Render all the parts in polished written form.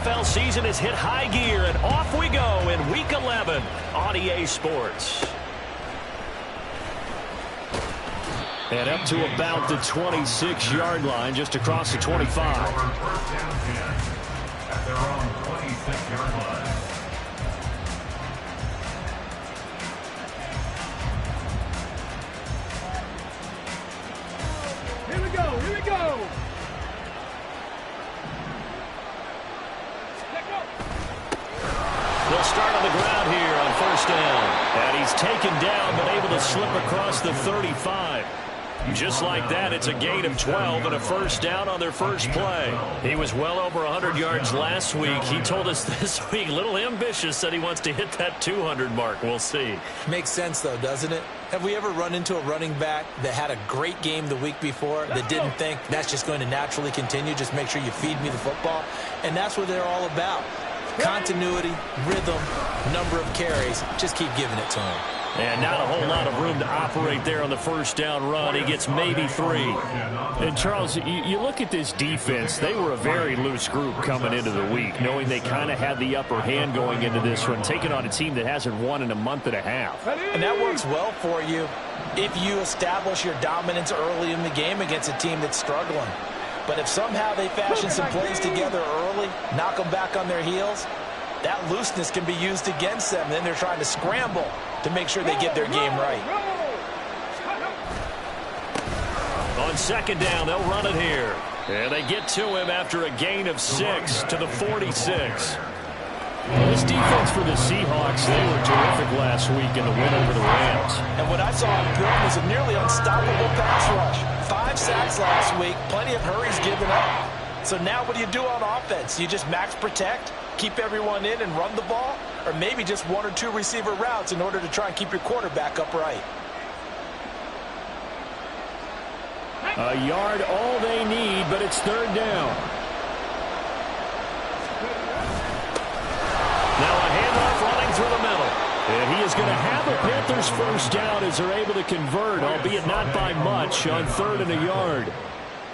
NFL season has hit high gear, and off we go in Week 11 on EA Sports. And up to about the 26-yard line, just across the 25. At their own 26-yard line. Here we go, here we go. They'll start on the ground here on first down. And he's taken down, but able to slip across the 35. Just like that, it's a gain of 12 and a first down on their first play. He was well over 100 yards last week. He told us this week, a little ambitious, said he wants to hit that 200 mark. We'll see. Makes sense, though, doesn't it? Have we ever run into a running back that had a great game the week before that didn't think that's just going to naturally continue? Just make sure you feed me the football. And that's what they're all about. Continuity, rhythm, number of carries. Just keep giving it to him. And not a whole lot of room to operate there on the first down run. He gets maybe 3. And, Charles, you look at this defense. They were a very loose group coming into the week, knowing they kind of had the upper hand going into this one, taking on a team that hasn't won in a month and a half. And that works well for you if you establish your dominance early in the game against a team that's struggling. But if somehow they fashion some plays together early, knock them back on their heels, that looseness can be used against them. Then they're trying to scramble to make sure they get their game right. On second down, they'll run it here. And they get to him after a gain of 6 to the 46. This defense for the Seahawks, they were terrific last week in the win over the Rams. And what I saw on film was a nearly unstoppable pass rush. 5 sacks last week, plenty of hurries given up. So now what do you do on offense? You just max protect, keep everyone in and run the ball, or maybe just 1 or 2 receiver routes in order to try and keep your quarterback upright. A yard all they need, but it's third down. Now a handoff running through the middle. And he is going to have the Panthers first down as they're able to convert, albeit not by much, on 3rd and a yard.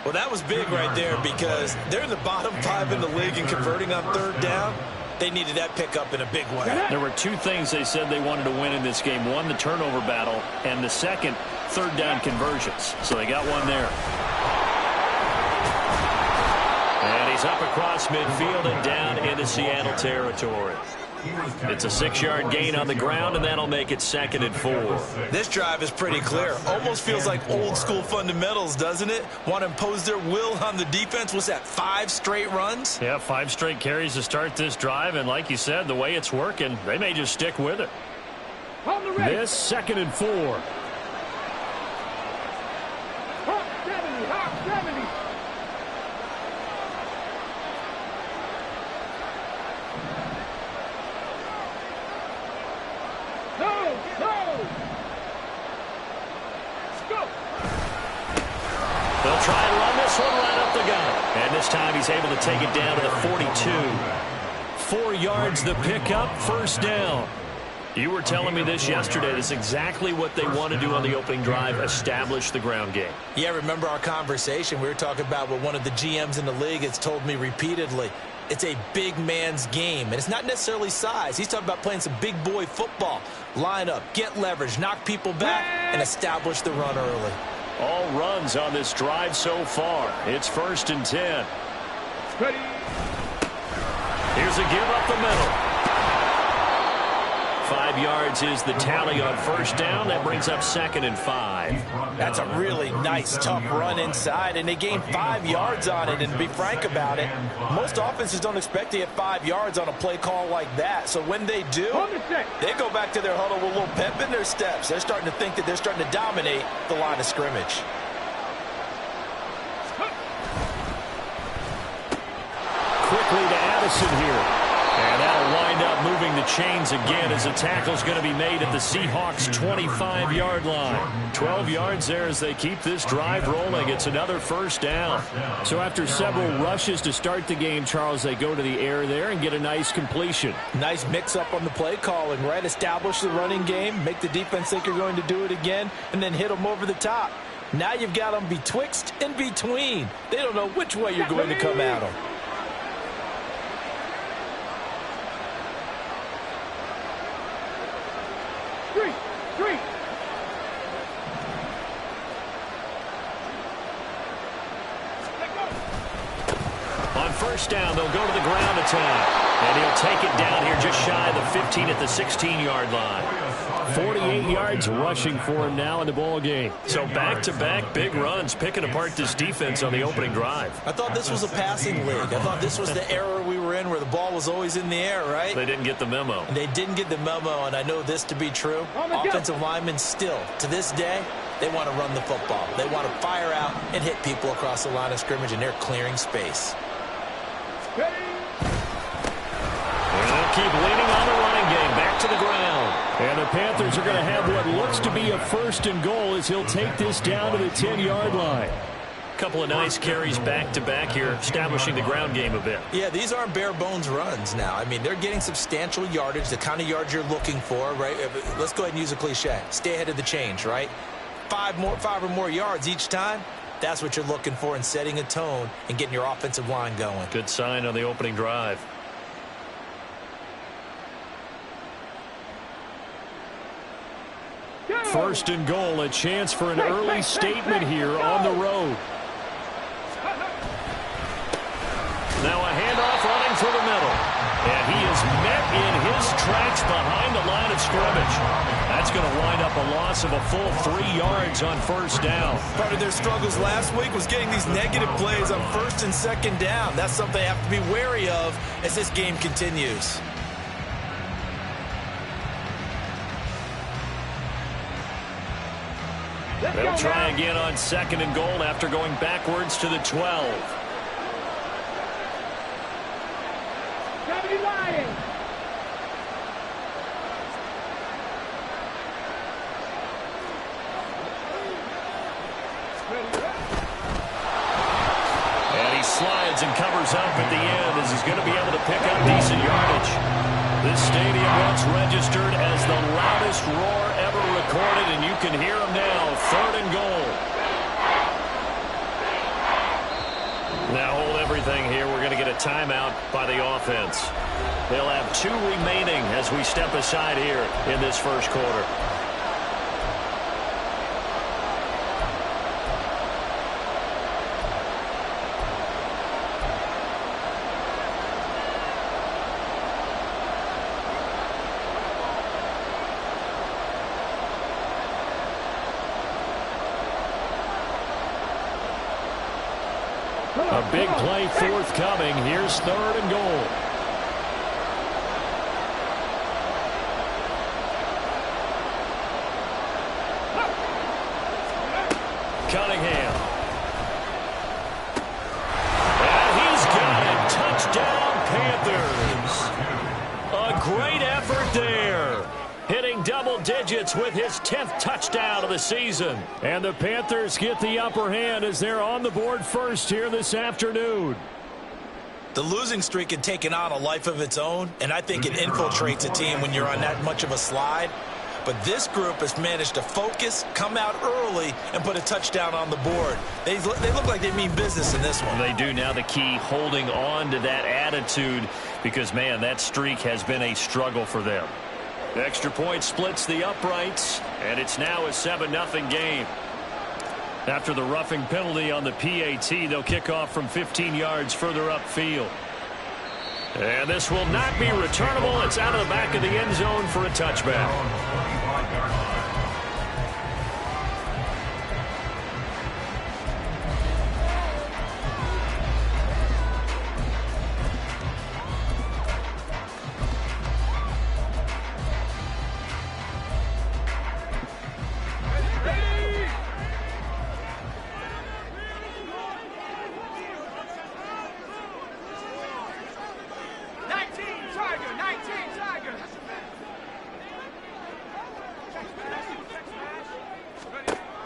Well, that was big right there because they're in the bottom 5 in the league and converting on 3rd down. They needed that pickup in a big way. There were 2 things they said they wanted to win in this game. One, the turnover battle, and the second, 3rd down conversions. So they got one there. And he's up across midfield and down into Seattle territory. It's a 6-yard gain on the ground, and that'll make it 2nd and 4. This drive is pretty clear. Almost feels like old-school fundamentals, doesn't it? Want to impose their will on the defense. Was that 5 straight runs? Yeah, 5 straight carries to start this drive, and like you said, the way it's working, they may just stick with it. This 2nd and 4. They'll try and run this one right up the gut. And this time he's able to take it down to the 42. 4 yards the pickup, first down. You were telling me this yesterday. This is exactly what they want to do on the opening drive, establish the ground game. Yeah, remember our conversation. We were talking about what one of the GMs in the league has told me repeatedly. It's a big man's game, and it's not necessarily size. He's talking about playing some big boy football. Line up, get leverage, knock people back, and establish the run early. All runs on this drive so far. It's 1st and 10. Ready. Here's a give up the middle. 5 yards is the tally on first down. That brings up 2nd and 5. That's a really nice, tough run inside, and they gained 5 yards on it. And to be frank about it, most offenses don't expect to get 5 yards on a play call like that. So when they do, they go back to their huddle with a little pep in their steps. They're starting to think that they're starting to dominate the line of scrimmage. Quickly to Addison here. And that'll wind up moving the chains again as the tackle's going to be made at the Seahawks' 25-yard line. 12 yards there as they keep this drive rolling. It's another first down. So after several rushes to start the game, Charles, they go to the air there and get a nice completion. Nice mix-up on the play calling, right? Establish the running game, make the defense think you're going to do it again, and then hit them over the top. Now you've got them betwixt and between. They don't know which way you're going to come at them. first down, they'll go to the ground attack. And he'll take it down here just shy of the 15 at the 16-yard line. 48 yards rushing for him now in the ball game. So back-to-back big runs, picking apart this defense on the opening drive. I thought this was a passing league. I thought this was the era we were in where the ball was always in the air, right? They didn't get the memo. And they didn't get the memo, and I know this to be true. Offensive linemen still, to this day, they want to run the football. They want to fire out and hit people across the line of scrimmage, and they're clearing space. And they'll keep leaning on the running game. Back to the ground. And the Panthers are going to have what looks to be a first and goal as he'll take this down to the 10-yard line. Couple of nice carries back-to-back here, establishing the ground game a bit. Yeah, these aren't bare-bones runs now. I mean, they're getting substantial yardage, the kind of yards you're looking for, right? Let's go ahead and use a cliche. Stay ahead of the change, right? Five or more yards each time. That's what you're looking for in setting a tone and getting your offensive line going. Good sign on the opening drive. First and goal, a chance for an early statement here on the road. Now a handoff running through the middle. And he is met in his tracks behind the line of scrimmage. That's going to wind up a loss of a full 3 yards on first down. Part of their struggles last week was getting these negative plays on first and second down. That's something they have to be wary of as this game continues. They'll try again on second and goal after going backwards to the 12. And he slides and covers up at the end as he's going to be able to pick up decent yardage. This stadium once registered as the loudest roar ever recorded, and you can hear him now. Third and goal. Now hold everything here. We're going to get a timeout by the offense. They'll have 2 remaining as we step aside here in this first quarter. A big play forthcoming. Here's third and goal. Cunningham. And he's got it. Touchdown, Panthers. A great effort there. Hitting double digits with his 10th touchdown of the season. And the Panthers get the upper hand as they're on the board first here this afternoon. The losing streak had taken on a life of its own, and I think it infiltrates a team when you're on that much of a slide. But this group has managed to focus, come out early, and put a touchdown on the board. They look like they mean business in this one. They do. Now the key, holding on to that attitude, because, man, that streak has been a struggle for them. The extra point splits the uprights, and it's now a 7-0 game. After the roughing penalty on the PAT, they'll kick off from 15 yards further upfield. And this will not be returnable. It's out of the back of the end zone for a touchback.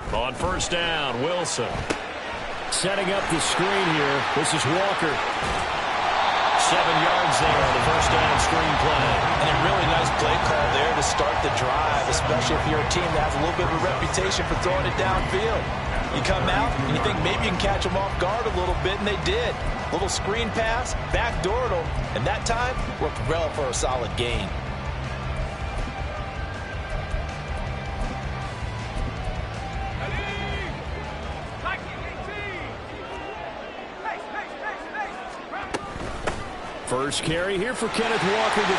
On first down, Wilson. Setting up the screen here. This is Walker. 7 yards there on the first down screen play. And a really nice play call there to start the drive, especially if you're a team that has a little bit of a reputation for throwing it downfield. You come out and you think maybe you can catch them off guard a little bit, and they did. Little screen pass, backdoored them, and that time worked well for a solid gain. First carry here for Kenneth Walker III.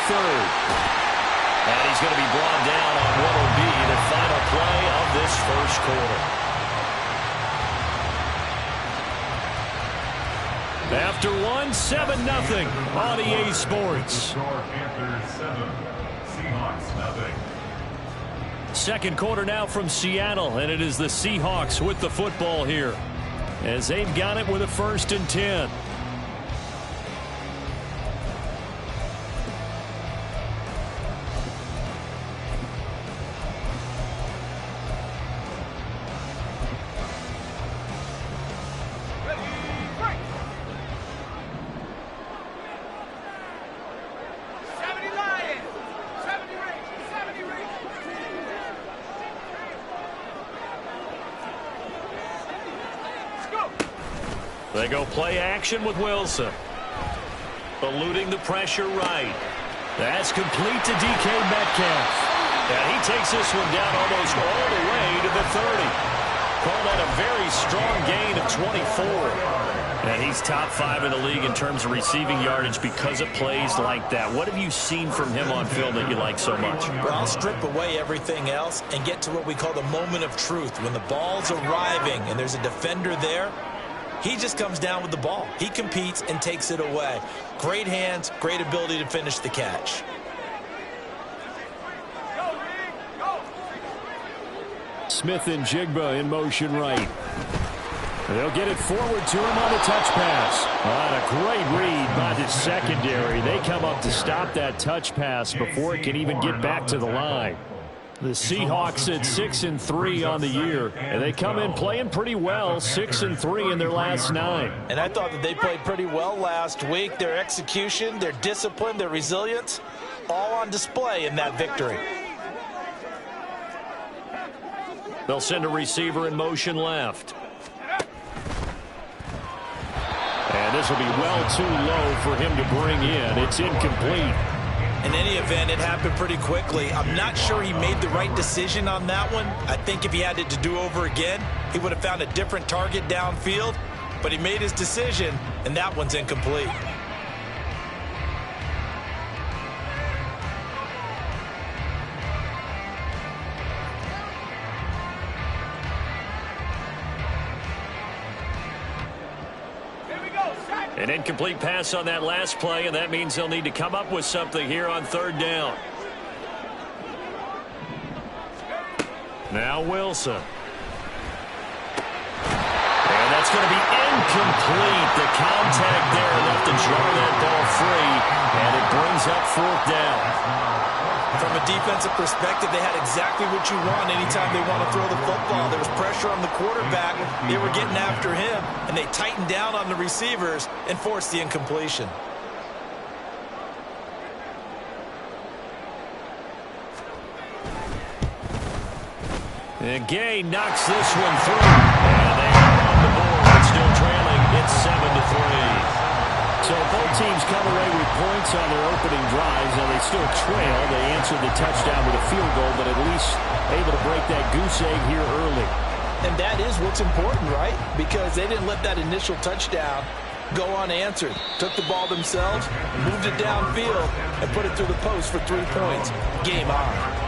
And he's going to be brought down on what will be the final play of this first quarter. After 7-0 on EA Sports. Panthers 7, Seahawks nothing. Second quarter now from Seattle, and it is the Seahawks with the football here as they've got it with a 1st and 10. They go play action with Wilson. Eluding the pressure right. That's complete to DK Metcalf. And he takes this one down almost all the way to the 30. Call that a very strong gain of 24. And he's top 5 in the league in terms of receiving yardage because of plays like that. What have you seen from him on film that you like so much? Well, I'll strip away everything else and get to what we call the moment of truth. When the ball's arriving and there's a defender there, he just comes down with the ball. He competes and takes it away. Great hands, great ability to finish the catch. Smith and Jigba in motion right. They'll get it forward to him on the touch pass. A great read by the secondary. They come up to stop that touch pass before it can even get back to the line. The Seahawks at 6-3 on the year, and they come in playing pretty well, 6-3 in their last 9. And I thought that they played pretty well last week. Their execution, their discipline, their resilience, all on display in that victory. They'll send a receiver in motion left. And this will be well too low for him to bring in. It's incomplete. In any event, it happened pretty quickly. I'm not sure he made the right decision on that one. I think if he had it to do over again, he would have found a different target downfield. But he made his decision, and that one's incomplete. An incomplete pass on that last play, and that means they'll need to come up with something here on 3rd down. Now Wilson. And that's going to be incomplete. The contact there enough to jar that ball free, and it brings up 4th down. From a defensive perspective, they had exactly what you want anytime they want to throw the football. There was pressure on the quarterback. They were getting after him, and they tightened down on the receivers and forced the incompletion. And Gay knocks this one through. And they are on the board. It's still trailing. It's 7-3. So both teams come away with points on their opening drives, and they still trail. They answered the touchdown with a field goal, but at least able to break that goose egg here early. And that is what's important, right? Because they didn't let that initial touchdown go unanswered. Took the ball themselves, moved it downfield, and put it through the post for 3 points. Game on.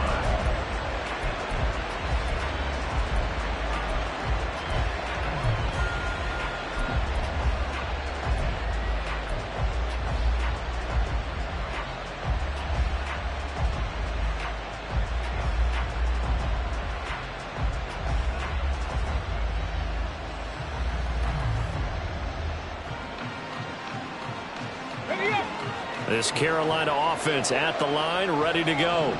This Carolina offense at the line, ready to go.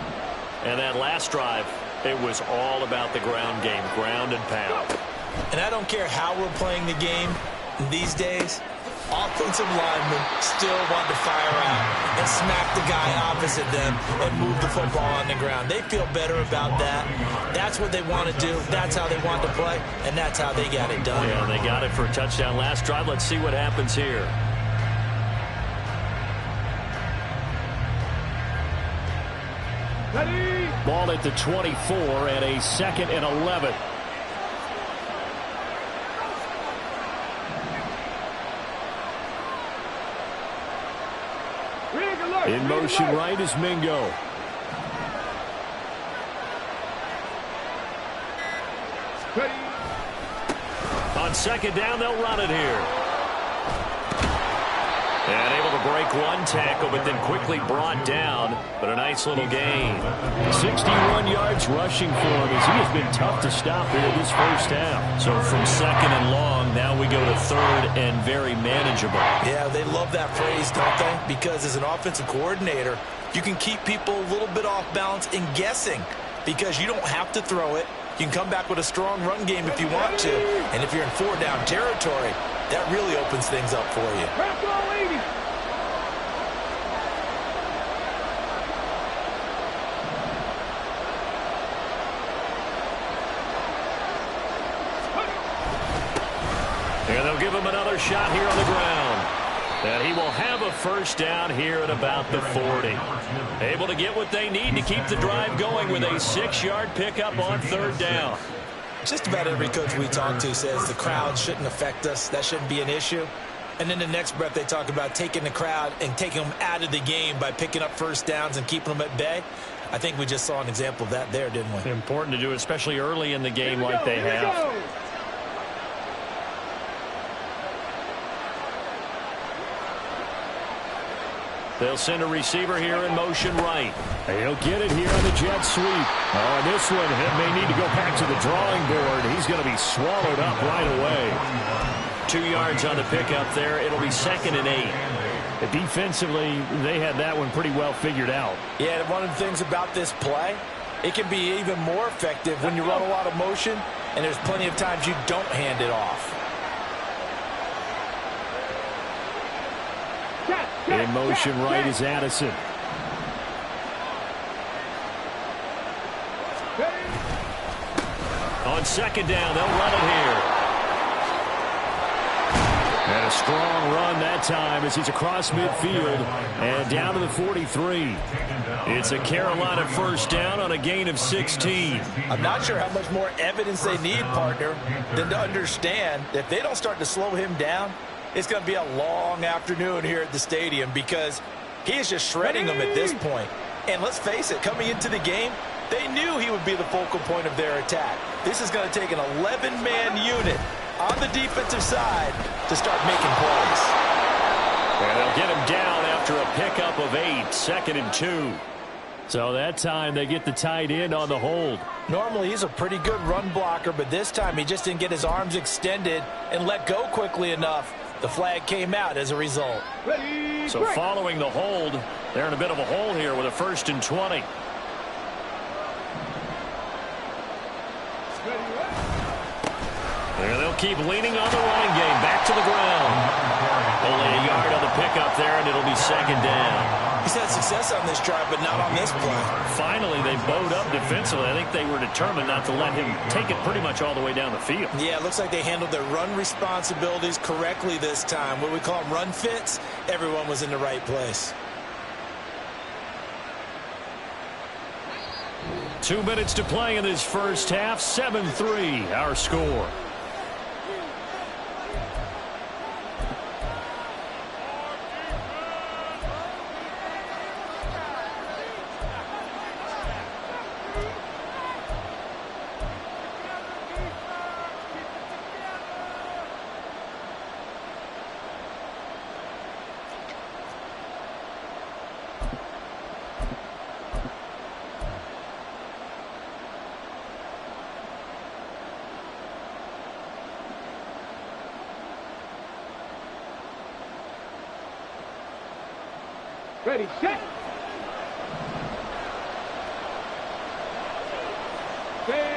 And that last drive, it was all about the ground game, ground and pound. And I don't care how we're playing the game these days, offensive linemen still want to fire out and smack the guy opposite them and move the football on the ground. They feel better about that. That's what they want to do. That's how they want to play, and that's how they got it done. Yeah, they got it for a touchdown last drive. Let's see what happens here. Ready? Ball at the 24 and a 2nd and 11. In motion right is Mingo. Ready. On second down, they'll run it here. And able to break one tackle, but then quickly brought down. But a nice little gain. 61 yards rushing for him as he has been tough to stop here this first half. So from second and long, now we go to third and very manageable. Yeah, they love that phrase, don't they? Because as an offensive coordinator, you can keep people a little bit off balance and guessing because you don't have to throw it. You can come back with a strong run game if you want to. And if you're in four-down territory, that really opens things up for you. And they'll give him another shot here on the ground. And he will have a first down here at about the 40. Able to get what they need to keep the drive going with a 6-yard pickup on third down. Just about every coach we talk to says the crowd shouldn't affect us. That shouldn't be an issue. And then the next breath they talk about taking the crowd and taking them out of the game by picking up first downs and keeping them at bay. I think we just saw an example of that there, didn't we? Important to do, especially early in the game like they have. They'll send a receiver here in motion right. He'll get it here on the jet sweep. Oh, and this one may need to go back to the drawing board. He's going to be swallowed up right away. 2 yards on the pickup there. It'll be second and 8. Defensively, they had that one pretty well figured out. Yeah, and one of the things about this play, it can be even more effective when you run a lot of motion, and there's plenty of times you don't hand it off. In motion right is Addison. On second down, they'll run it here. And a strong run that time as he's across midfield and down to the 43. It's a Carolina first down on a gain of 16. I'm not sure how much more evidence they need, partner, than to understand that if they don't start to slow him down, it's going to be a long afternoon here at the stadium because he is just shredding them at this point. And let's face it, coming into the game, they knew he would be the focal point of their attack. This is going to take an 11-man unit on the defensive side to start making plays. And they'll get him down after a pickup of 8, second and 2. So that time they get the tight end on the hold. Normally he's a pretty good run blocker, but this time he just didn't get his arms extended and let go quickly enough. The flag came out as a result. So following the hold, they're in a bit of a hole here with a first and 20. There they'll keep leaning on the running game. Back to the ground. Only a yard on the pickup there, and it'll be second down. He's had success on this drive, but not on this play. Finally, they bowed up defensively. I think they were determined not to let him take it pretty much all the way down the field. Yeah, it looks like they handled their run responsibilities correctly this time. What we call them run fits, everyone was in the right place. 2 minutes to play in this first half. 7-3, our score. Ready, set.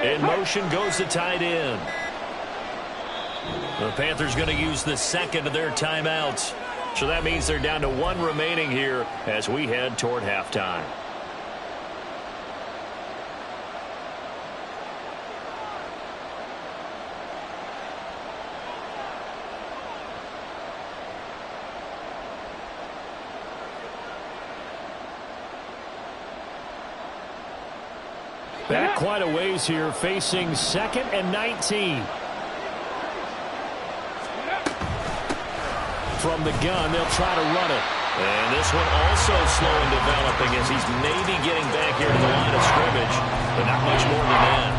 In motion goes the tight end. The Panthers going to use the second of their timeouts. So that means they're down to 1 remaining here as we head toward halftime. Back quite a ways here, facing second and 19. From the gun, they'll try to run it. And this one also slow in developing as he's maybe getting back here to the line of scrimmage, but not much more than that.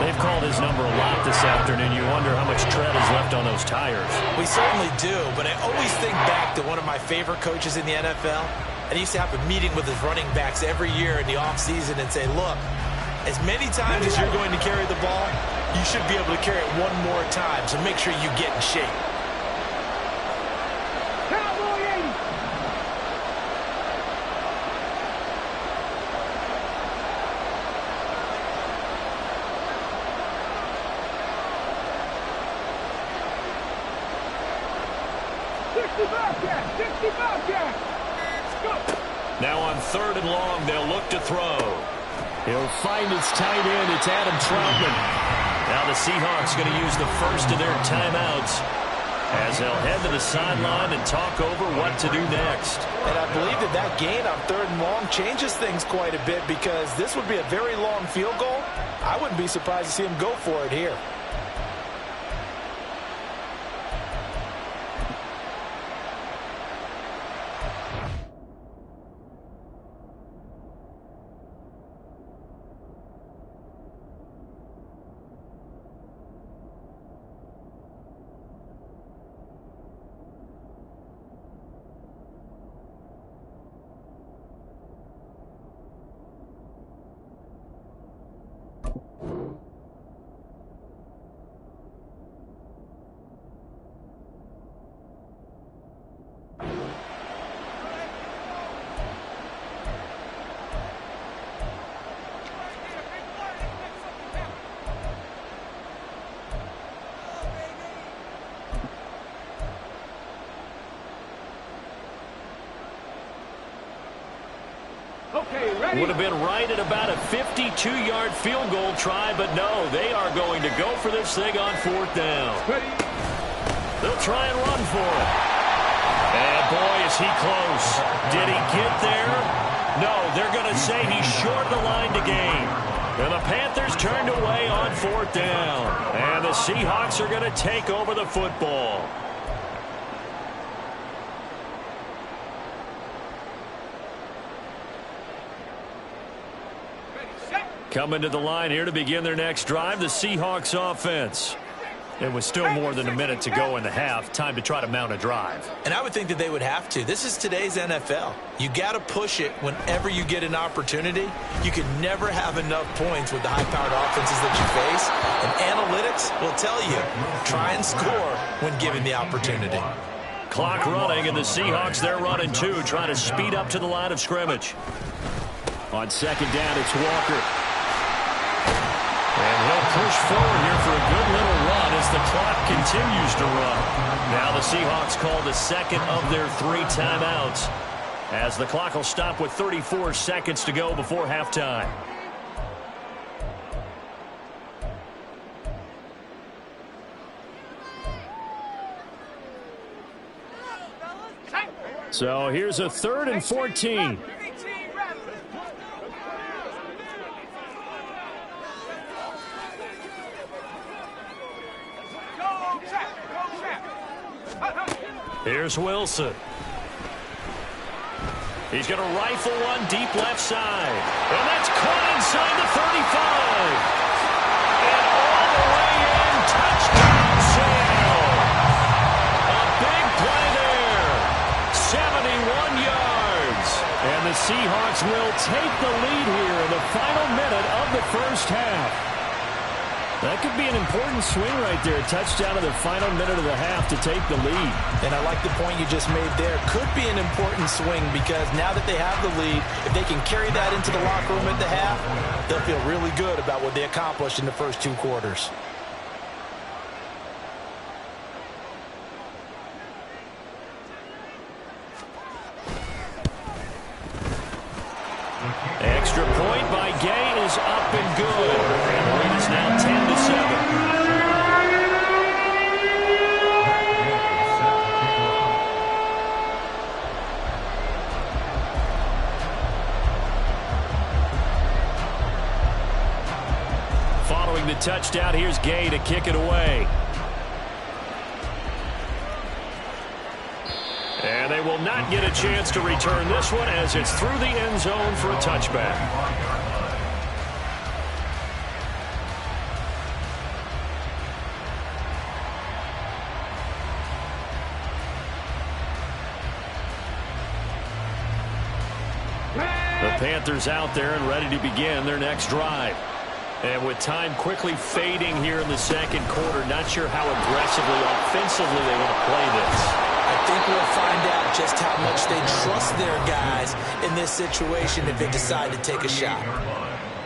They've called his number a lot this afternoon. You wonder how much tread is left on those tires. We certainly do, but I always think back to one of my favorite coaches in the NFL. And he used to have a meeting with his running backs every year in the offseason and say, look, as many times as you're going to carry the ball, you should be able to carry it one more time, so make sure you get in shape. Cowboy 80. Now on 3rd and long, they'll look to throw. He'll find his tight end. It's Adam Troutman. Now the Seahawks going to use the first of their timeouts as they'll head to the sideline and talk over what to do next. And I believe that gain on 3rd and long changes things quite a bit because this would be a very long field goal. I wouldn't be surprised to see him go for it here. Okay, ready? Would have been right at about a 52-yard field goal try, but no, they are going to go for this thing on 4th down. Ready? They'll try and run for it. And boy, is he close. Did he get there? No, they're going to say he's short of the line to gain. And the Panthers turned away on 4th down. And the Seahawks are going to take over the football. Coming to the line here to begin their next drive, the Seahawks offense. It was still more than a minute to go in the half. Time to try to mount a drive. And I would think that they would have to. This is today's NFL. You got to push it whenever you get an opportunity. You can never have enough points with the high-powered offenses that you face. And analytics will tell you, try and score when given the opportunity. Clock running, and the Seahawks, they're running too, trying to speed up to the line of scrimmage. On 2nd down, it's Walker. And he'll push forward here for a good little run as the clock continues to run. Now the Seahawks call the second of their 3 timeouts as the clock will stop with 34 seconds to go before halftime. So here's a 3rd and 14. Here's Wilson. He's going to rifle one deep left side. And that's caught inside the 35. And all the way in, touchdown Seattle. A big play there. 71 yards. And the Seahawks will take the lead here in the final minute of the first half. That could be an important swing right there. A touchdown in the final minute of the half to take the lead. And I like the point you just made there. Could be an important swing because now that they have the lead, if they can carry that into the locker room at the half, they'll feel really good about what they accomplished in the first 2 quarters. Extra point by Gay is up and good. And the lead is now 10-7. Following the touchdown, here's Gay to kick it away. And they They will not get a chance to return this one as it's through the end zone for a touchback. The Panthers out there and ready to begin their next drive. And with time quickly fading here in the second quarter, not sure how aggressively, offensively they want to play this. I think we'll find out just how much they trust their guys in this situation if they decide to take a shot.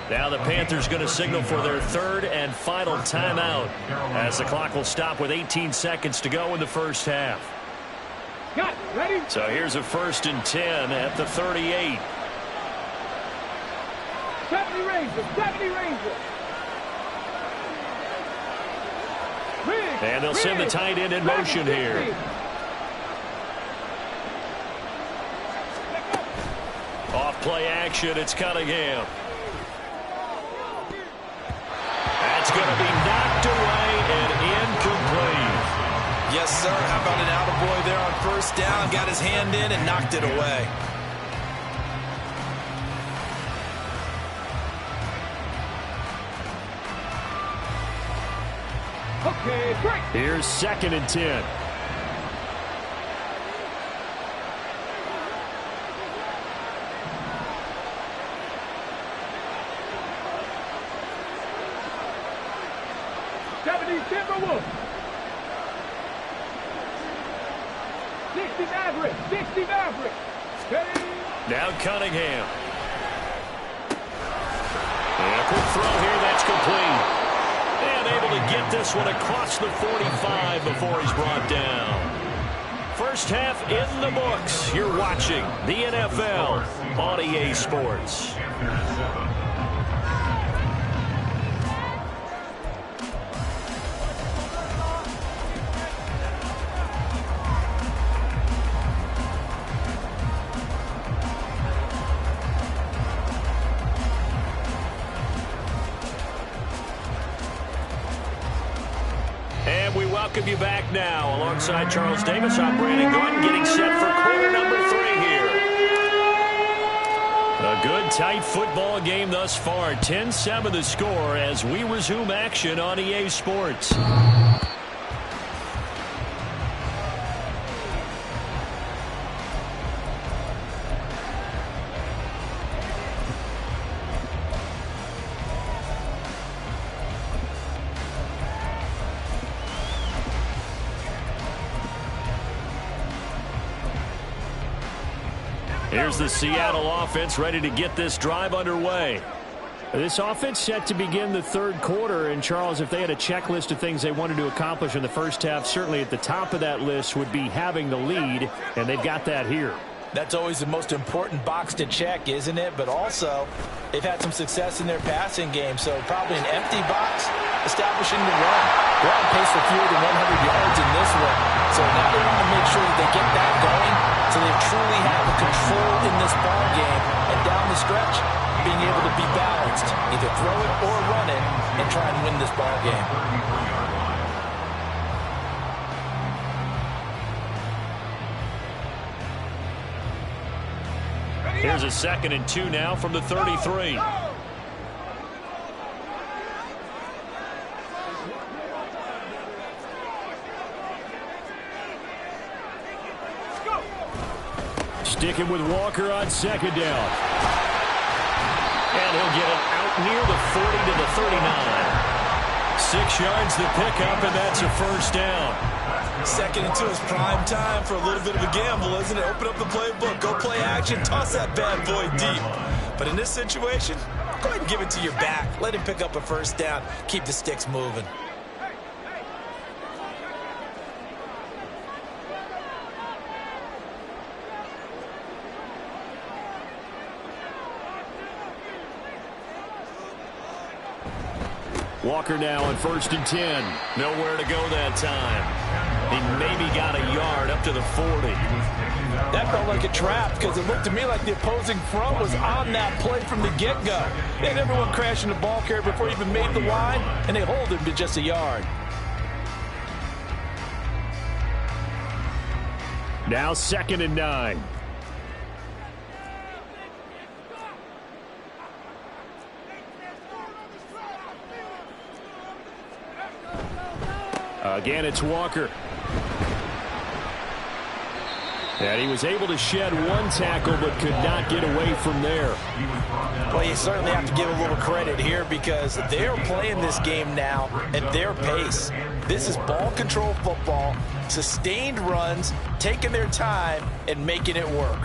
Now the Panthers going to signal for their third and final timeout as the clock will stop with 18 seconds to go in the first half. Got ready. So here's a 1st and 10 at the 38. 70 Rangers, 70 Rangers. And they'll send the tight end in motion here. Off play action, it's Cunningham. That's going to be knocked away and incomplete. Yes, sir. How about an attaboy there on first down? Got his hand in and knocked it away. Okay, break. Here's 2nd and 10. Timberwolves. 60 Mavericks. 60 Mavericks. Ready. Now Cunningham. And a quick throw here. That's complete. And able to get this one across the 45 before he's brought down. First half in the books. You're watching the NFL on EA Sports. Welcome you back now. Alongside Charles Davis, I'm Brandon Gordon, getting set for quarter number 3 here. A good, tight football game thus far. 10-7 the score as we resume action on EA Sports. Here's the Seattle offense ready to get this drive underway. This offense set to begin the third quarter. And, Charles, if they had a checklist of things they wanted to accomplish in the first half, certainly at the top of that list would be having the lead, and they've got that here. That's always the most important box to check, isn't it? But also, they've had some success in their passing game, so probably an empty box establishing the run. They're on pace for fewer than 100 yards in this one. So now they want to make sure that they get that going so they truly have the control in this ball game. And down the stretch, being able to be balanced, either throw it or run it, and try and win this ball game. Here's a 2nd and 2 now from the 33. Sticking with Walker on 2nd down. And he'll get it out near the 40 to the 39. 6 yards the pickup, and that's a first down. 2nd and 2 is prime time for a little bit of a gamble, isn't it? Open up the playbook, go play action, toss that bad boy deep. But in this situation, go ahead and give it to your back. Let him pick up a first down. Keep the sticks moving. Walker now on 1st and 10. Nowhere to go that time. He maybe got a yard up to the 40. That felt like a trap because it looked to me like the opposing front was on that play from the get-go. They had everyone crashing the ball carrier before he even made the line, and they hold him to just a yard. Now 2nd and 9. Again, it's Walker. And he was able to shed one tackle but could not get away from there. Well, you certainly have to give a little credit here because they're playing this game now at their pace. This is ball control football, sustained runs, taking their time, and making it work.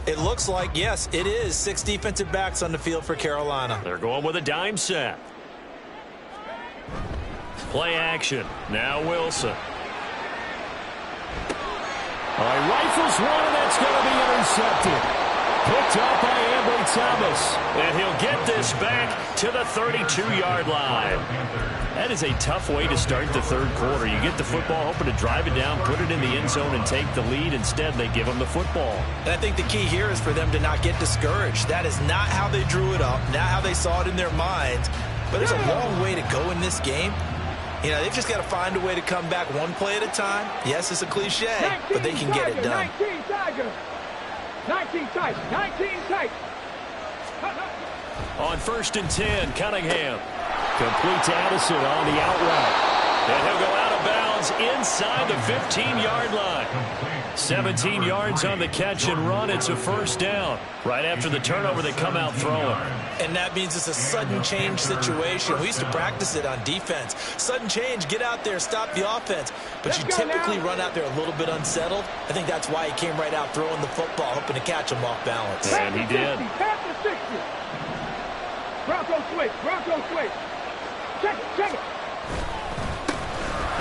It looks like, yes, it is 6 defensive backs on the field for Carolina. They're going with a dime set. Play action. Now Wilson. He rifles one, and that's going to be intercepted. Picked up by Ambry Thomas. And he'll get this back to the 32-yard line. That is a tough way to start the third quarter. You get the football, hoping to drive it down, put it in the end zone, and take the lead. Instead, they give them the football. And I think the key here is for them to not get discouraged. That is not how they drew it up, not how they saw it in their minds. But there's a long way to go in this game. You know, they've just got to find a way to come back one play at a time. Yes, it's a cliche, but they can get it done. 19 Tigers. 19 tight. 19 tight. On 1st and 10, Cunningham. Complete to Addison on the out route. And he'll go out of bounds inside the 15-yard line. 17 yards on the catch and run. It's a first down. Right after the turnover, they come out throwing. And that means it's a sudden change situation. We used to practice it on defense. Sudden change, get out there, stop the offense. But you typically run out there a little bit unsettled. I think that's why he came right out throwing the football, hoping to catch him off balance. And he did. Pass to 60. Bronco switch. Bronco switch. Check it. Check it.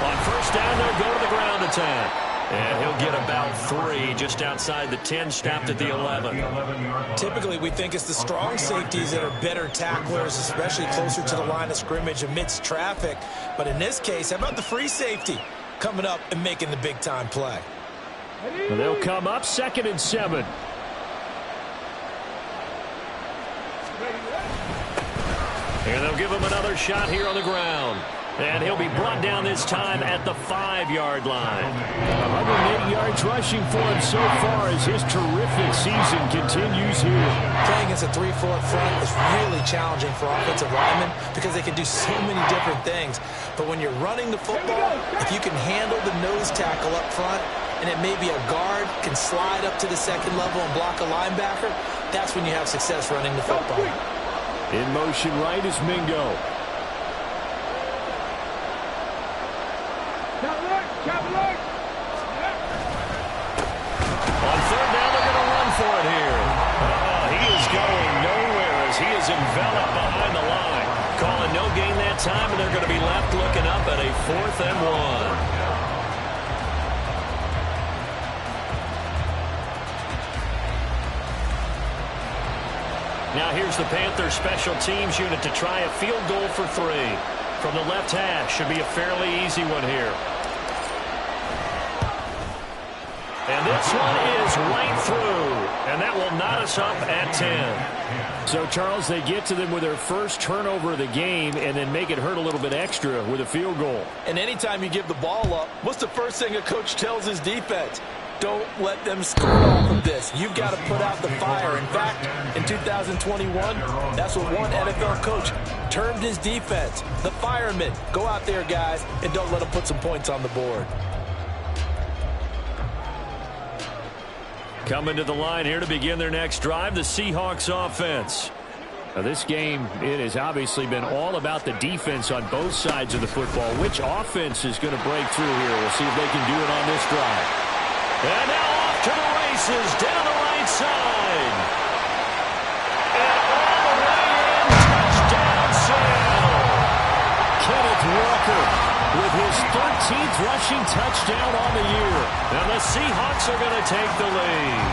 On 1st down, they'll go to the ground attack. And he'll get about 3 just outside the 10, stopped at the 11. Typically, we think it's the strong safeties that are better tacklers, especially closer to the line of scrimmage amidst traffic. But in this case, how about the free safety coming up and making the big-time play? And they'll come up 2nd and 7. And they'll give him another shot here on the ground. And he'll be brought down this time at the 5-yard line. 180 yards rushing for him so far as his terrific season continues here. Playing against a 3-4 front is really challenging for offensive linemen because they can do so many different things. But when you're running the football, if you can handle the nose tackle up front, and it may be a guard can slide up to the 2nd level and block a linebacker, that's when you have success running the football. In motion right is Mingo. On 3rd down, they're going to run for it here. He is going nowhere as he is enveloped behind the line. Calling no gain that time, and they're going to be left looking up at a 4th and 1. Now here's the Panthers special teams unit to try a field goal for 3. From the left hash, should be a fairly easy one here. And this one is right through, and that will knot us up at 10. So, Charles, they get to them with their first turnover of the game and then make it hurt a little bit extra with a field goal. And anytime you give the ball up, what's the first thing a coach tells his defense? Don't let them score off of this. You've got to put out the fire. In fact, in 2021, that's what one NFL coach termed his defense. The firemen. Go out there, guys, and don't let them put some points on the board. Coming to the line here to begin their next drive, the Seahawks offense. Now, this game, it has obviously been all about the defense on both sides of the football. Which offense is going to break through here? We'll see if they can do it on this drive. And now off to the races down the right side. And all the way in, touchdown Seattle. Kenneth Walker with his 13th rushing touchdown on the year. And the Seahawks are going to take the lead.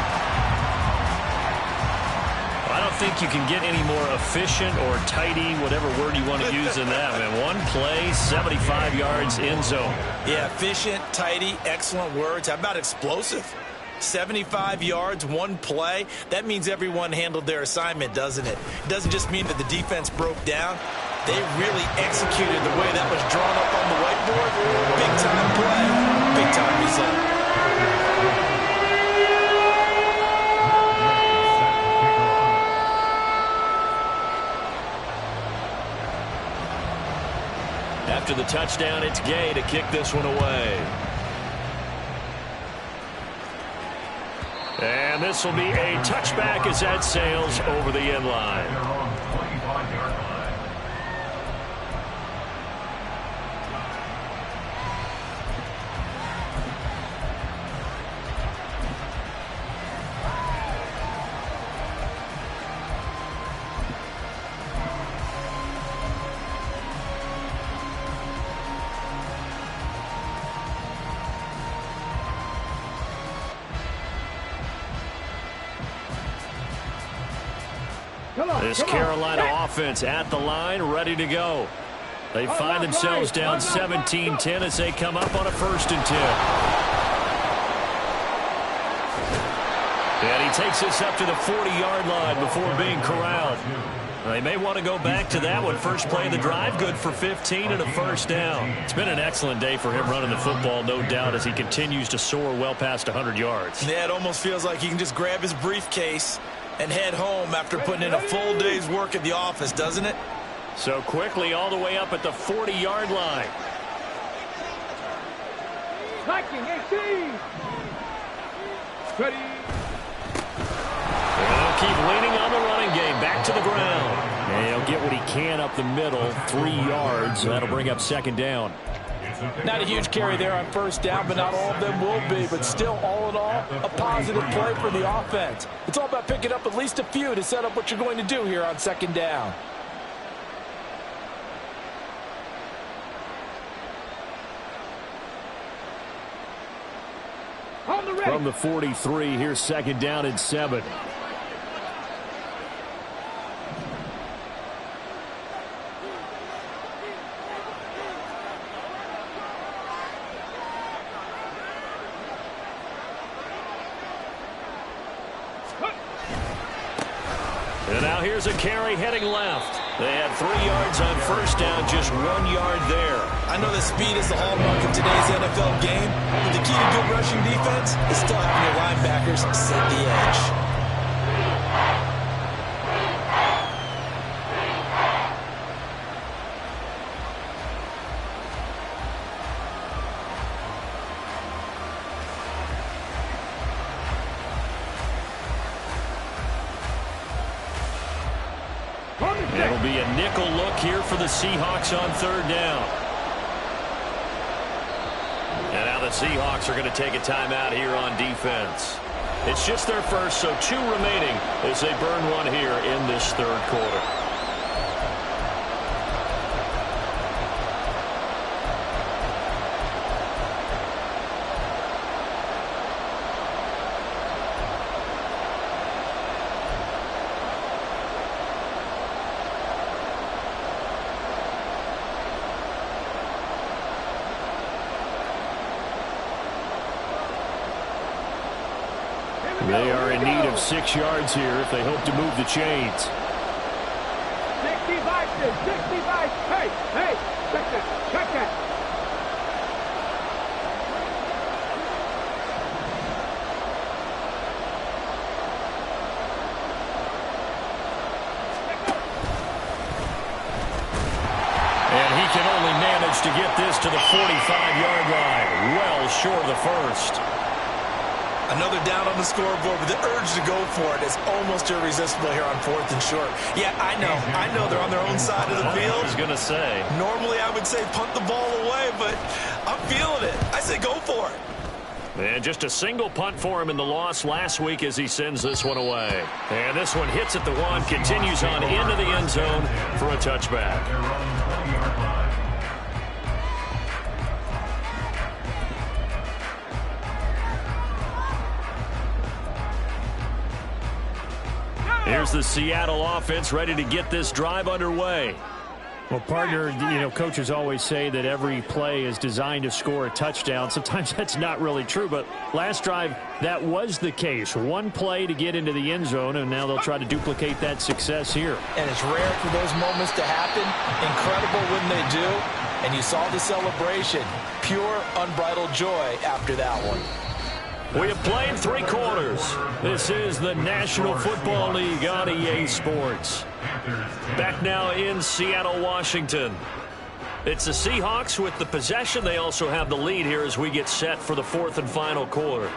I don't think you can get any more efficient or tidy, whatever word you want to use in that, man. One play, 75 yards, end zone. Yeah, efficient, tidy, excellent words. How about explosive? 75 yards, one play. That means everyone handled their assignment, doesn't it? It doesn't just mean that the defense broke down. They really executed the way that was drawn up on the whiteboard. Big-time play, big-time result. After the touchdown, it's Gay to kick this one away. And this will be a touchback as that sails over the end line. They're on 25-yard line. This Carolina offense at the line, ready to go. They find themselves down 17-10 as they come up on a 1st and 10. And he takes this up to the 40-yard line before being corralled. They may want to go back to that one. First play of the drive, good for 15 and a 1st down. It's been an excellent day for him running the football, no doubt, as he continues to soar well past 100 yards. Yeah, it almost feels like he can just grab his briefcase and head home after putting in a full day's work at the office, doesn't it? So quickly all the way up at the 40-yard line. 19-18. Ready. And they'll keep leaning on the running game. Back to the ground. And he'll get what he can up the middle, 3 yards. That'll bring up 2nd down. Not a huge carry there on 1st down, but not all of them will be. But still, all in all, a positive play for the offense. It's all about picking up at least a few to set up what you're going to do here on 2nd down. From the 43, here's 2nd down and 7. And now here's a carry heading left. They had 3 yards on 1st down, just 1 yard there. I know that speed is the hallmark of today's NFL game, but the key to good rushing defense is still having your linebackers set the edge. It'll be a nickel look here for the Seahawks on 3rd down. And now the Seahawks are going to take a timeout here on defense. It's just their first, so 2 remaining as they burn one here in this 3rd quarter. They are in need of 6 yards here if they hope to move the chains. 65, 65. Hey, check that. And he can only manage to get this to the 45-yard line. Well short of the 1st. Another down on the scoreboard, but the urge to go for it is almost irresistible here on 4th and short. Yeah, I know they're on their own side of the field. I was going to say. Normally I would say punt the ball away, but I'm feeling it. I say go for it. And just a single punt for him in the loss last week as he sends this one away. And this one hits at the 1, continues on into the end zone for a touchback. They're on 20-yard line. Here's the Seattle offense ready to get this drive underway. Well, partner, coaches always say that every play is designed to score a touchdown. Sometimes that's not really true, but last drive, that was the case. One play to get into the end zone, and now they'll try to duplicate that success here. And it's rare for those moments to happen. Incredible when they do. And you saw the celebration. Pure, unbridled joy after that one. We have played 3 quarters. This is the National Football League on EA Sports. Back now in Seattle, Washington. It's the Seahawks with the possession. They also have the lead here as we get set for the 4th and final quarter.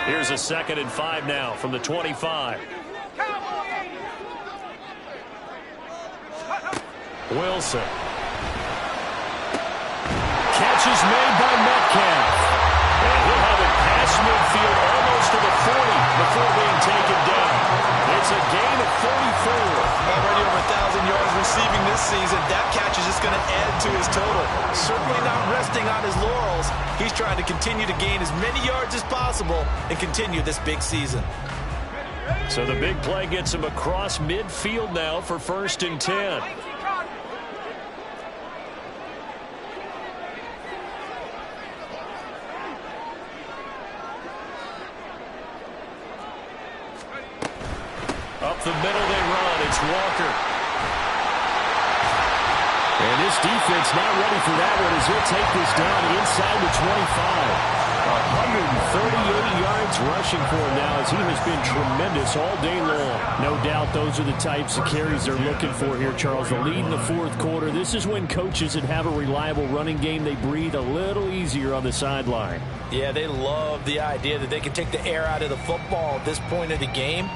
Here's a 2nd and 5 now from the 25. Wilson. Catch is made by Metcalf. And he'll have it past midfield almost to the 40 before being taken down. It's a gain of 44. Already over 1,000 yards receiving this season. That catch is just going to add to his total. Certainly not resting on his laurels. He's trying to continue to gain as many yards as possible and continue this big season. So the big play gets him across midfield now for 1st and 10. Up the middle they run. It's Walker. And this defense not ready for that one as he'll take this down inside the 25. 138 yards rushing for him now as he has been tremendous all day long. No doubt those are the types of carries they're looking for here, Charles. The lead in the 4th quarter. This is when coaches that have a reliable running game, they breathe a little easier on the sideline. Yeah, they love the idea that they can take the air out of the football at this point of the game.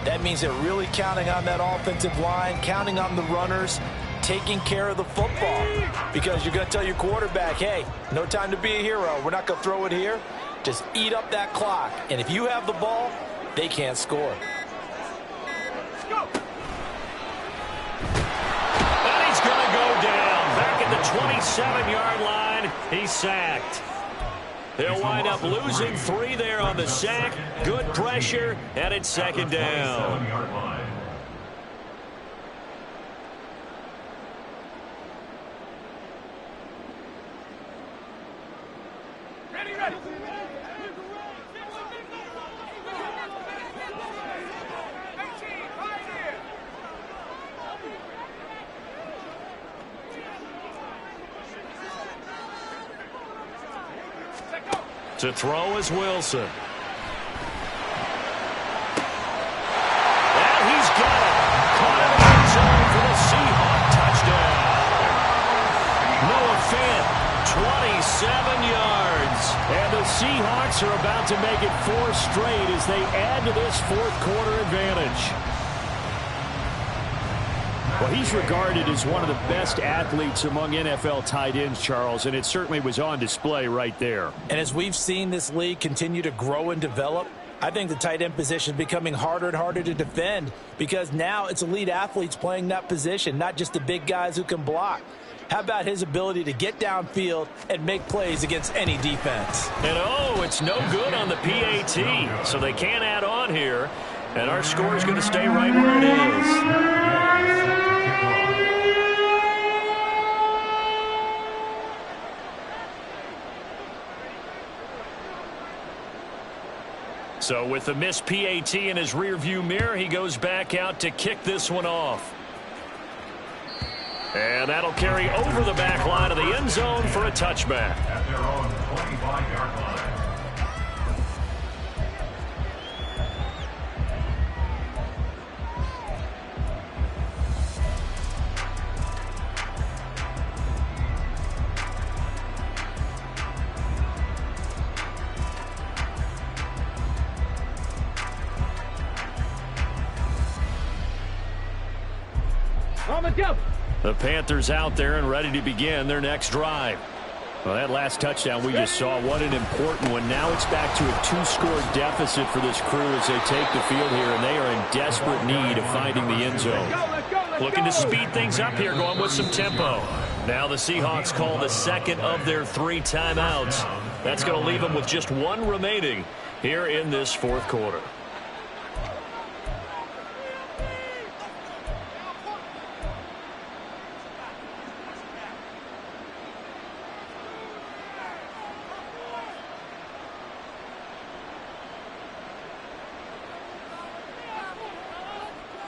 That means they're really counting on that offensive line, counting on the runners, taking care of the football. Because you're going to tell your quarterback, hey, no time to be a hero. We're not going to throw it here. Just eat up that clock. And if you have the ball, they can't score. Let's go. And he's going to go down. Back at the 27-yard line. He's sacked. They'll wind up losing 3 there on the sack. Good pressure, and it's 2nd down. Ready, ready. To throw is Wilson. And he's got it. Caught in the end zone for the Seahawk touchdown. Noah Fant, 27 yards. And the Seahawks are about to make it 4 straight as they add to this 4th quarter advantage. Well, he's regarded as one of the best athletes among NFL tight ends, Charles, and it certainly was on display right there. And as we've seen this league continue to grow and develop, I think the tight end position is becoming harder and harder to defend because now it's elite athletes playing that position, not just the big guys who can block. How about his ability to get downfield and make plays against any defense? And it's no good on the PAT, so they can't add on here. And our score is going to stay right where it is. So with the missed PAT in his rearview mirror, he goes back out to kick this one off. And that'll carry over the back line of the end zone for a touchback. At their own 25-yard line. On the jump. The Panthers out there and ready to begin their next drive. Well, that last touchdown we just saw, what an important one. Now it's back to a 2-score deficit for this crew as they take the field here, and they are in desperate need of finding the end zone. Looking to speed things up here, going with some tempo. Now the Seahawks call the second of their 3 timeouts. That's going to leave them with just 1 remaining here in this fourth quarter.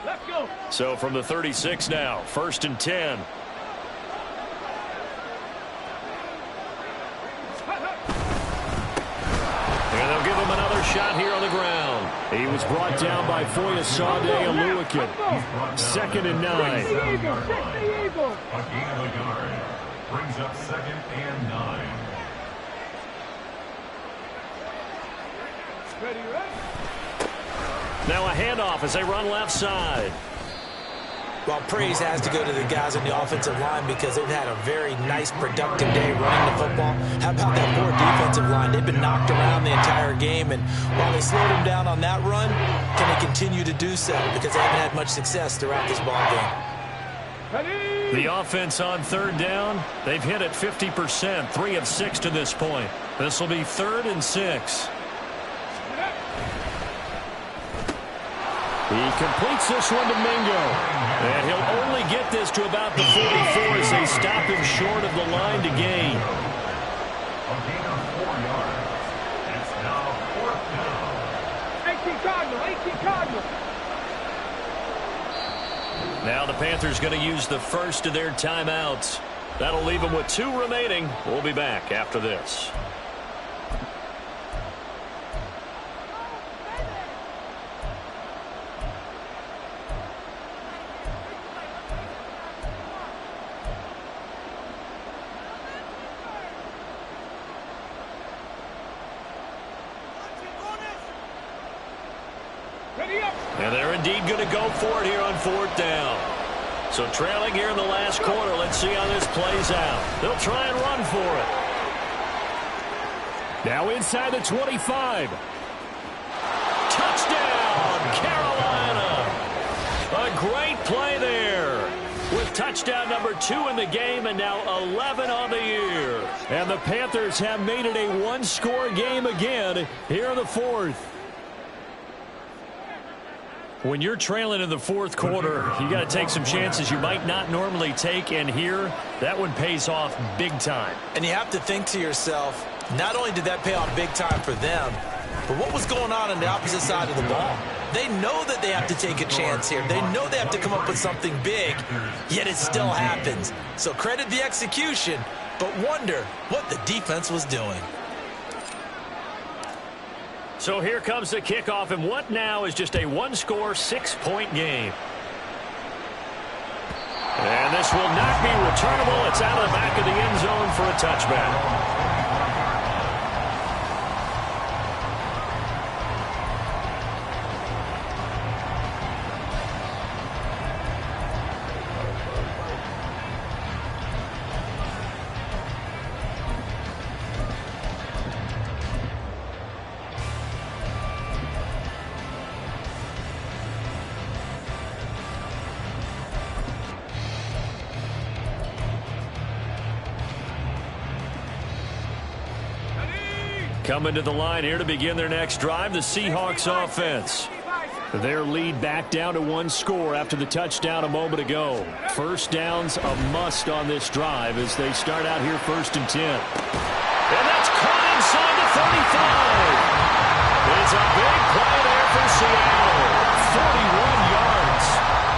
Let's go. So from the 36 now, 1st and 10. And they'll give him another shot here on the ground. He was brought down by Foyesade Oluwakin. 2nd and 9. Six the Eagle. Six the Eagle. A gain of a yard. Brings up 2nd and 9. Ready, ready. Now a handoff as they run left side. Well, praise has to go to the guys on the offensive line because they've had a very nice, productive day running the football. How about that poor defensive line? They've been knocked around the entire game, and while they slowed them down on that run, can they continue to do so? Because they haven't had much success throughout this ball game. Ready. The offense on 3rd down, they've hit it 50%, 3 of 6 to this point. This will be 3rd and 6. He completes this one to Mingo. And he'll only get this to about the 44 as they stop him short of the line to gain. A gain of 4 yards. It's now 4th down. 18 Cardinal. 18 Cardinal. Now the Panthers going to use the first of their timeouts. That'll leave them with 2 remaining. We'll be back after this. Ready up. And they're indeed going to go for it here on 4th down. So trailing here in the last quarter. Let's see how this plays out. They'll try and run for it. Now inside the 25. Touchdown, Carolina. A great play there. With touchdown number 2 in the game and now 11 on the year. And the Panthers have made it a 1-score game again here in the 4th. When you're trailing in the 4th quarter, you got to take some chances you might not normally take, and here, that one pays off big time. And you have to think to yourself, not only did that pay off big time for them, but what was going on the opposite side of the ball? They know that they have to take a chance here. They know they have to come up with something big, yet it still happens. So credit the execution, but wonder what the defense was doing. So here comes the kickoff, and what now is just a 1-score, 6-point game. And this will not be returnable. It's out of the back of the end zone for a touchback. Coming to the line here to begin their next drive, the Seahawks offense. Their lead back down to 1 score after the touchdown a moment ago. 1st down's a must on this drive as they start out here 1st and 10. And that's caught inside the 35. It's a big play there for Seattle. 41 yards.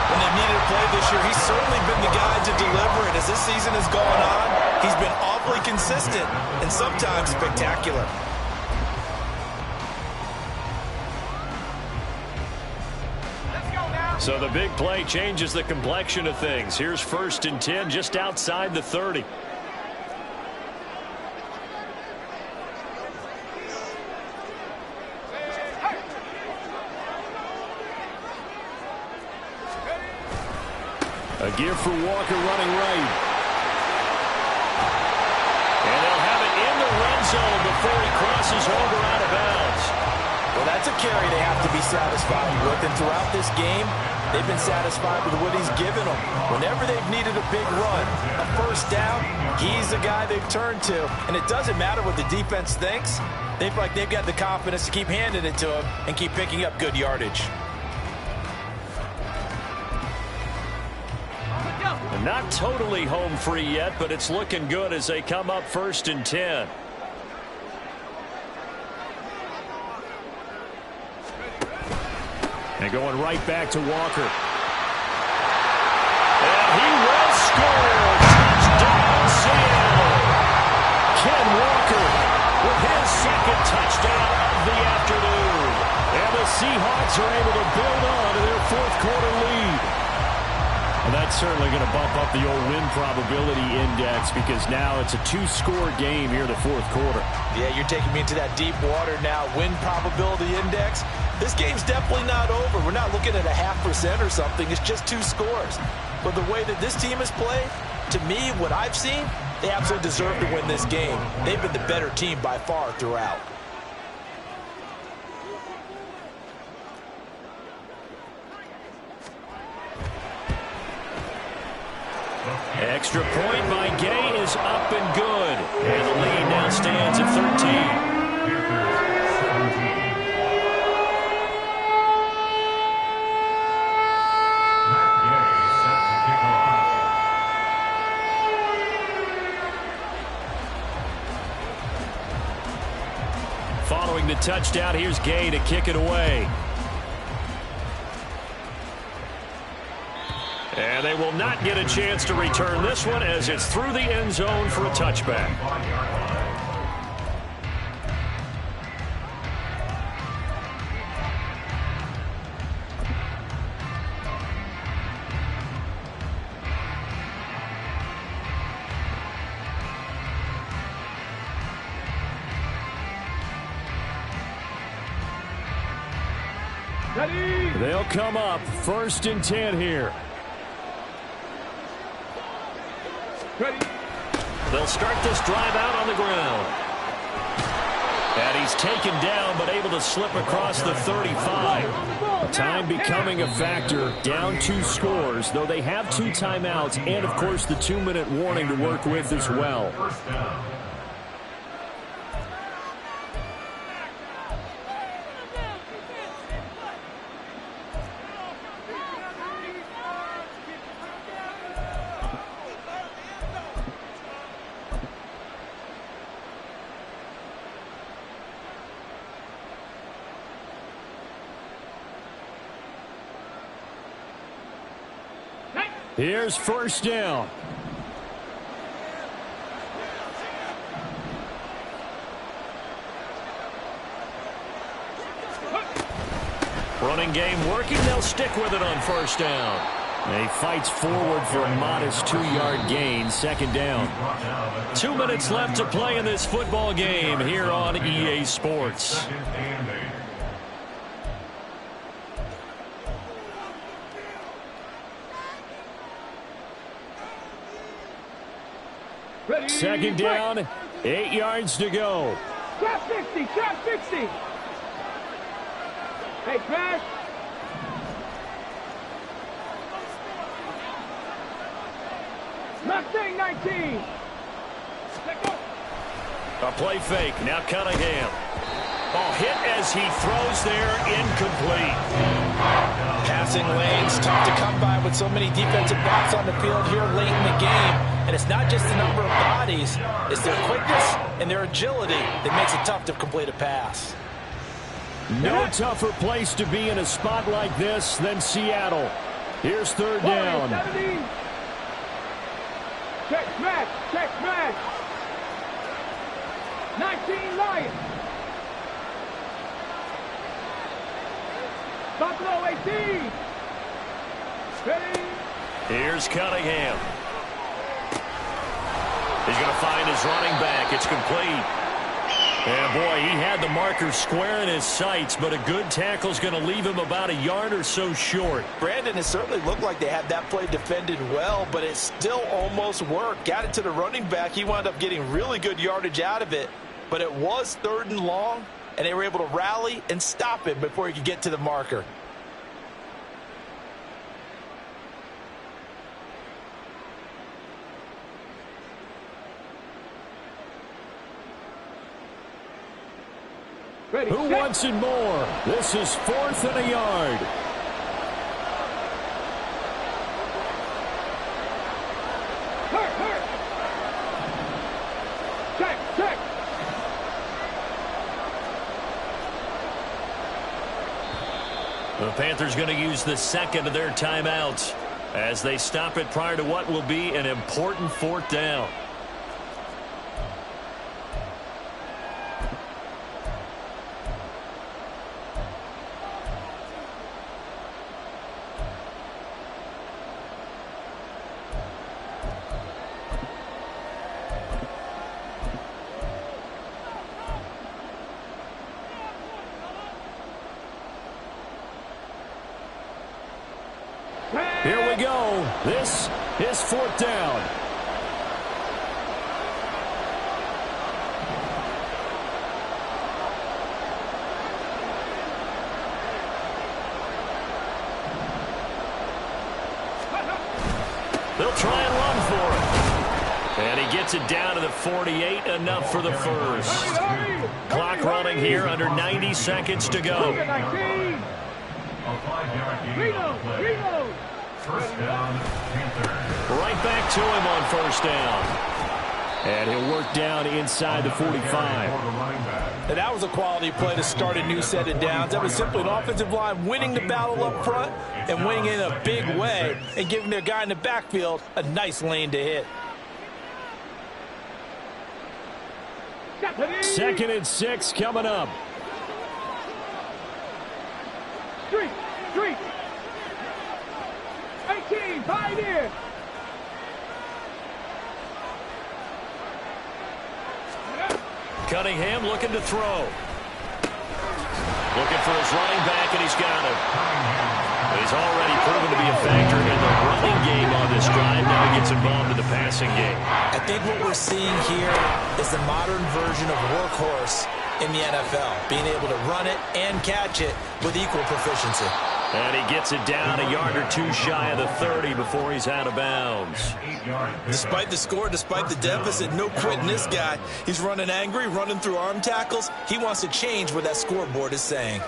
When they've needed a play this year, he's certainly been the guy to deliver it. As this season has gone on, he's been awfully consistent and sometimes spectacular. So the big play changes the complexion of things. Here's 1st and 10 just outside the 30. A give for Walker running right. And they'll have it in the red zone before he crosses over out of bounds. Well, that's a carry they have to be satisfied with. And throughout this game, they've been satisfied with what he's given them. Whenever they've needed a big run, a first down, he's the guy they've turned to. And it doesn't matter what the defense thinks. They feel like they've got the confidence to keep handing it to him and keep picking up good yardage. Not totally home free yet, but it's looking good as they come up 1st and 10. And going right back to Walker. And he will score. Touchdown, Seattle. Ken Walker with his second touchdown of the afternoon. And the Seahawks are able to build on to their 4th quarter lead. And that's certainly going to bump up the old win probability index because now it's a 2-score game here in the 4th quarter. Yeah, you're taking me into that deep water now. Win probability index. This game's definitely not over. We're not looking at a 0.5% or something. It's just 2 scores. But the way that this team has played, to me, what I've seen, they absolutely deserve to win this game. They've been the better team by far throughout. Extra point by Gay is up and good. And the lead now stands at 13. Following the touchdown, here's Gay to kick it away. And they will not get a chance to return this one as it's through the end zone for a touchback. They'll come up 1st and 10 here. Ready. They'll start this drive out on the ground. And he's taken down but able to slip across the 35. Time becoming a factor, down 2 scores, though they have 2 timeouts and, of course, the 2-minute warning to work with as well. Here's 1st down. Running game working. They'll stick with it on 1st down. He fights forward for a modest 2-yard gain. 2nd down. 2 minutes left to play in this football game here on EA Sports. Ready. 2nd down, 8 yards to go. Trap 60, trap 60. Hey, crash. Mustang 19. Let go. A play fake, now Cunningham. Ball hit as he throws there, incomplete. Passing lanes, tough to come by with so many defensive backs on the field here late in the game. And it's not just the number of bodies, it's their quickness and their agility that makes it tough to complete a pass. No tougher place to be in a spot like this than Seattle. Here's 3rd down. Check smash, check smash. 19 Lions. Buffalo 18. Ready. Here's Cunningham. He's going to find his running back. It's complete. And boy, he had the marker square in his sights, but a good tackle is going to leave him about a yard or so short. Brandon, it certainly looked like they had that play defended well, but it still almost worked. Got it to the running back. He wound up getting really good yardage out of it, but it was 3rd and long. and they were able to rally and stop it before he could get to the marker. Ready, Who set. wants it more? This is 4th and a yard. Hurt. Check. The Panthers going to use the second of their timeouts as they stop it prior to what will be an important 4th down. Here we go. This is 4th down. They'll try and run for it. And he gets it down to the 48, enough for the first. Clock running here, under 90 seconds to go. 19. A 5-yard gain on the play. Reload. First down, Panthers. Right back to him on first down. And he'll work down inside the 45. For the running back. And that was a quality play to start a new set of downs. That was simply an offensive line winning the battle up front and winning in a big way and giving their guy in the backfield a nice lane to hit. 2nd and 6 coming up. Street. 18, pioneer. Cunningham looking to throw. Looking for his running back, and he's got him. He's already proven to be a factor in the running game on this drive. Now he gets involved in the passing game. I think what we're seeing here is the modern version of workhorse in the NFL, being able to run it and catch it with equal proficiency. And he gets it down a yard or two shy of the 30 before he's out of bounds. Despite the score, despite the deficit, no quitting this guy. He's running angry, running through arm tackles. He wants to change what that scoreboard is saying.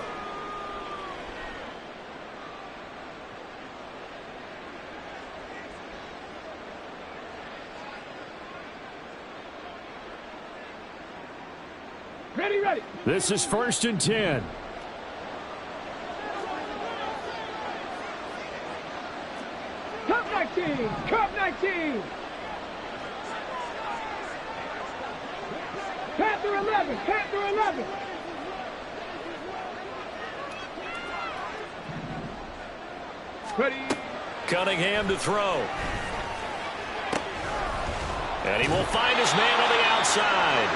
Ready. This is 1st and 10. Cup 19. Panther 11. Ready. Cunningham to throw. And he will find his man on the outside.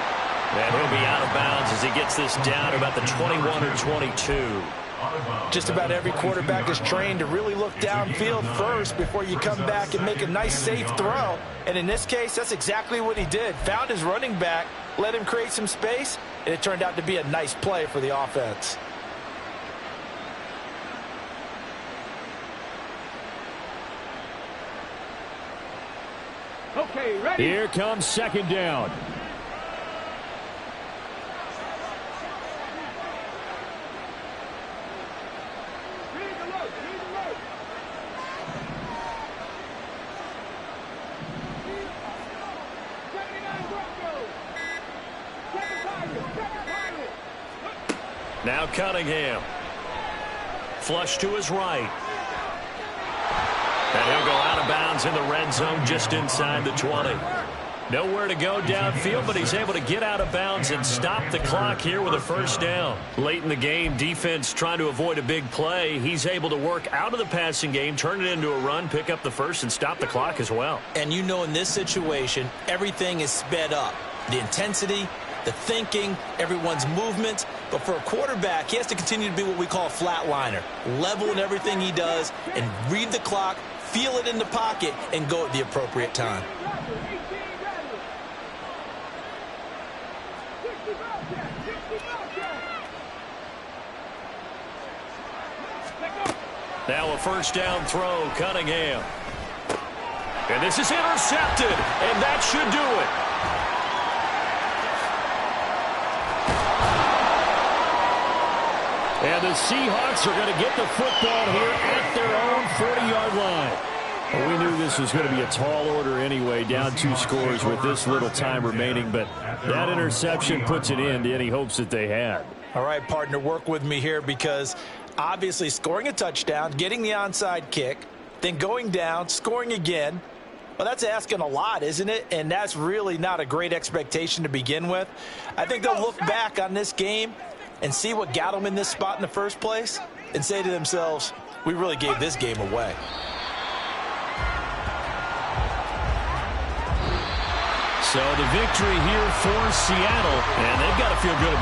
And he'll be out of bounds as he gets this down to about the 21 or 22. Just about every quarterback is trained to really look downfield first before you come back and make a nice, safe throw. And in this case, that's exactly what he did. Found his running back, let him create some space, and it turned out to be a nice play for the offense. Okay, ready. Here comes 2nd down. Now Cunningham. Flush to his right. And he'll go out of bounds in the red zone just inside the 20. Nowhere to go downfield, but he's able to get out of bounds and stop the clock here with a first down. Late in the game, defense trying to avoid a big play. He's able to work out of the passing game, turn it into a run, pick up the first, and stop the clock as well. And you know in this situation, everything is sped up. The intensity, the thinking, everyone's movement. But for a quarterback, he has to continue to be what we call a flatliner. Level in everything he does and read the clock, feel it in the pocket, and go at the appropriate time. Now a first down throw, Cunningham. And this is intercepted, and that should do it. And the Seahawks are going to get the football here at their own 40-yard line. Well, we knew this was going to be a tall order anyway, down 2 scores with this little time remaining, but that interception puts an end to any hopes that they had. All right, partner, work with me here because obviously scoring a touchdown, getting the onside kick, then going down, scoring again, well, that's asking a lot, isn't it? And that's really not a great expectation to begin with. I think they'll look back on this game and see what got them in this spot in the first place and say to themselves, we really gave this game away. So the victory here for Seattle, and they've got to feel good about it.